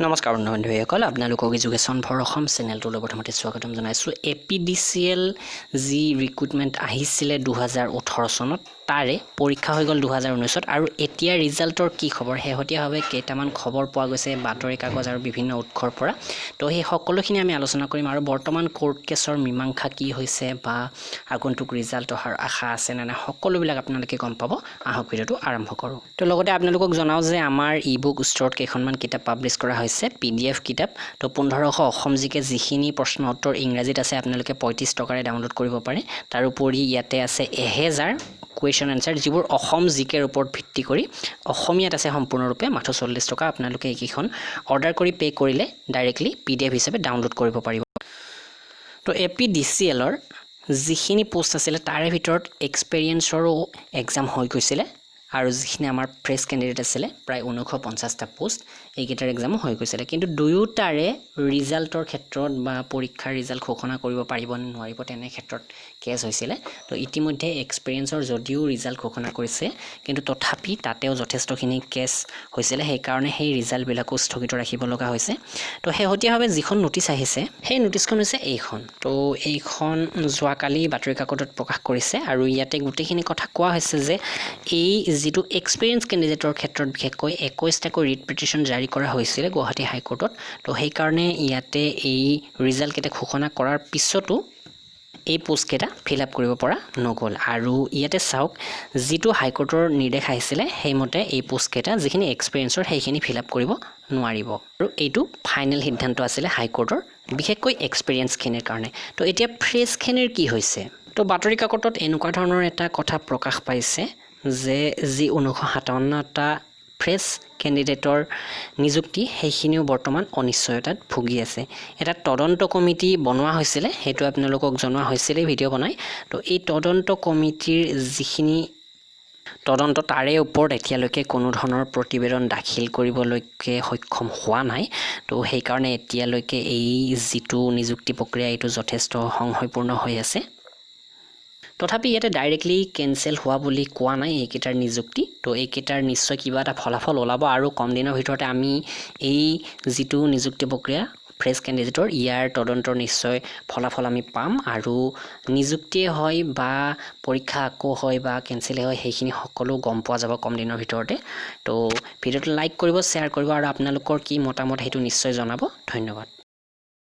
নমস্কাৰ বন্ধুসকল, আপোনালোকক এডুকেশ্যন ফৰ অসম চেনেলটোলৈ প্ৰথমতে স্বাগতম জনাইছোঁ। APDCL যি ৰিক্ৰুটমেণ্ট আহিছিলে 2018 চনত, তাৰে পৰীক্ষা হৈ গ'ল 2019ত আৰু এতিয়া ৰিজাল্টৰ কি খবৰ শেহতীয়াভাৱে কেইটামান খবৰ পোৱা গৈছে বাতৰি কাগজ আৰু বিভিন্ন উৎসৰ পৰা। তো সেই সকলোখিনি আমি আলোচনা কৰিম আৰু বৰ্তমান কোৰ্ট কেছৰ মীমাংসা কি হৈছে বা আগন্তুক ৰিজাল্ট অহাৰ আশা আছে নে নাই সকলোবিলাক আপোনালোকে গম পাব। আহক ভিডিঅ'টো আৰম্ভ কৰোঁ। তো লগতে আপোনালোকক জনাওঁ যে আমাৰ ই-বুক ষ্টৰত কেইখনমান কিতাপ পাব্লিছ কৰা হৈছে, PDF কিতাপ। তো 1500 অসম জিকে যিখিনি প্ৰশ্ন উত্তৰ ইংৰাজীত আছে আপোনালোকে 35 টকাৰে ডাউনলোড কৰিব পাৰে। তাৰোপৰি ইয়াতে আছে 1000 কুৱেশ্যন এনচাৰ যিবোৰ অসম জিকেৰ ওপৰত ভিত্তি কৰি অসমীয়াত আছে সম্পূৰ্ণৰূপে, মাত্ৰ 40 টকা। আপোনালোকে এইকেইখন অৰ্ডাৰ কৰি পে' কৰিলে ডাইৰেক্টলি PDF হিচাপে ডাউনলোড কৰিব পাৰিব। তো APDCLৰ যিখিনি পোষ্ট আছিলে তাৰে ভিতৰত এক্সপেৰিয়েঞ্চৰো এক্সাম হৈ গৈছিলে আৰু যিখিনি আমাৰ ফ্ৰেছ কেণ্ডিডেট আছিলে প্ৰায় 950টা পোষ্ট, এইকেইটাৰ এক্সামো হৈ গৈছিলে। কিন্তু দুয়োটাৰে ৰিজাল্টৰ ক্ষেত্ৰত বা পৰীক্ষাৰ ৰিজাল্ট ঘোষণা কৰিব পাৰিব নে নোৱাৰিব তেনে ক্ষেত্ৰত কেছ হৈছিলে। তো ইতিমধ্যে এক্সপেৰিয়েঞ্চৰ যদিও ৰিজাল্ট ঘোষণা কৰিছে, কিন্তু তথাপি তাতেও যথেষ্টখিনি কেছ হৈছিলে, সেইকাৰণে সেই ৰিজাল্টবিলাকো স্থগিত ৰাখিব লগা হৈছে। তো শেহতীয়াভাৱে যিখন নটিচ আহিছে সেই নটিচখন হৈছে এইখন। তো এইখন যোৱাকালি বাতৰি কাকতত প্ৰকাশ কৰিছে আৰু ইয়াতে গোটেইখিনি কথা কোৱা হৈছে যে এই যিটো এক্সপেৰিয়েঞ্চ কেণ্ডিডেটৰ ক্ষেত্ৰত বিশেষকৈ 21টাকৈ ৰিট পিটিশ্যন জাৰি কৰা হৈছিলে গুৱাহাটী হাইকোৰ্টত। তো সেইকাৰণে ইয়াতে এই ৰিজাল্টকেইটা ঘোষণা কৰাৰ পিছতো এই পোষ্টকেইটা ফিল আপ কৰিব পৰা নগ'ল। আৰু ইয়াতে চাওক, যিটো হাইকোৰ্টৰ নিৰ্দেশ আহিছিলে সেইমতে এই পোষ্টকেইটা যিখিনি এক্সপেৰিয়েঞ্চৰ সেইখিনি ফিল আপ কৰিব নোৱাৰিব আৰু এইটো ফাইনেল সিদ্ধান্ত আছিলে হাইকোৰ্টৰ, বিশেষকৈ এক্সপেৰিয়েঞ্চখিনিৰ কাৰণে। তো এতিয়া ফ্ৰেছখিনিৰ কি হৈছে? তো বাতৰি কাকতত এনেকুৱা ধৰণৰ এটা কথা প্ৰকাশ পাইছে যে যি 957টা ফ্ৰেছ কেণ্ডিডেটৰ নিযুক্তি সেইখিনিও বৰ্তমান অনিশ্চয়তাত ভুগি আছে। এটা তদন্ত কমিটি বনোৱা হৈছিলে, সেইটো আপোনালোকক জনোৱা হৈছিলে ভিডিঅ' বনাই। তো এই তদন্ত কমিটিৰ যিখিনি তদন্ত তাৰে ওপৰত এতিয়ালৈকে কোনো ধৰণৰ প্ৰতিবেদন দাখিল কৰিবলৈকে সক্ষম হোৱা নাই। তো সেইকাৰণে এতিয়ালৈকে এই যিটো নিযুক্তি প্ৰক্ৰিয়া এইটো যথেষ্ট সংশয়পূৰ্ণ হৈ আছে। তথাপি ইয়াতে ডাইৰেক্টলি কেঞ্চেল হোৱা বুলি কোৱা নাই এইকেইটাৰ নিযুক্তি। তো এইকেইটাৰ নিশ্চয় কিবা এটা ফলাফল ওলাব আৰু কম দিনৰ ভিতৰতে আমি এই যিটো নিযুক্তি প্ৰক্ৰিয়া ফ্ৰেছ কেণ্ডিডেটৰ ইয়াৰ তদন্তৰ নিশ্চয় ফলাফল আমি পাম আৰু নিযুক্তিয়ে হয় বা পৰীক্ষা আকৌ হয় বা কেঞ্চেলে হয় সেইখিনি সকলো গম পোৱা যাব কম দিনৰ ভিতৰতে। তো ভিডিঅ'টো লাইক কৰিব, শ্বেয়াৰ কৰিব আৰু আপোনালোকৰ কি মতামত সেইটো নিশ্চয় জনাব। ধন্যবাদ।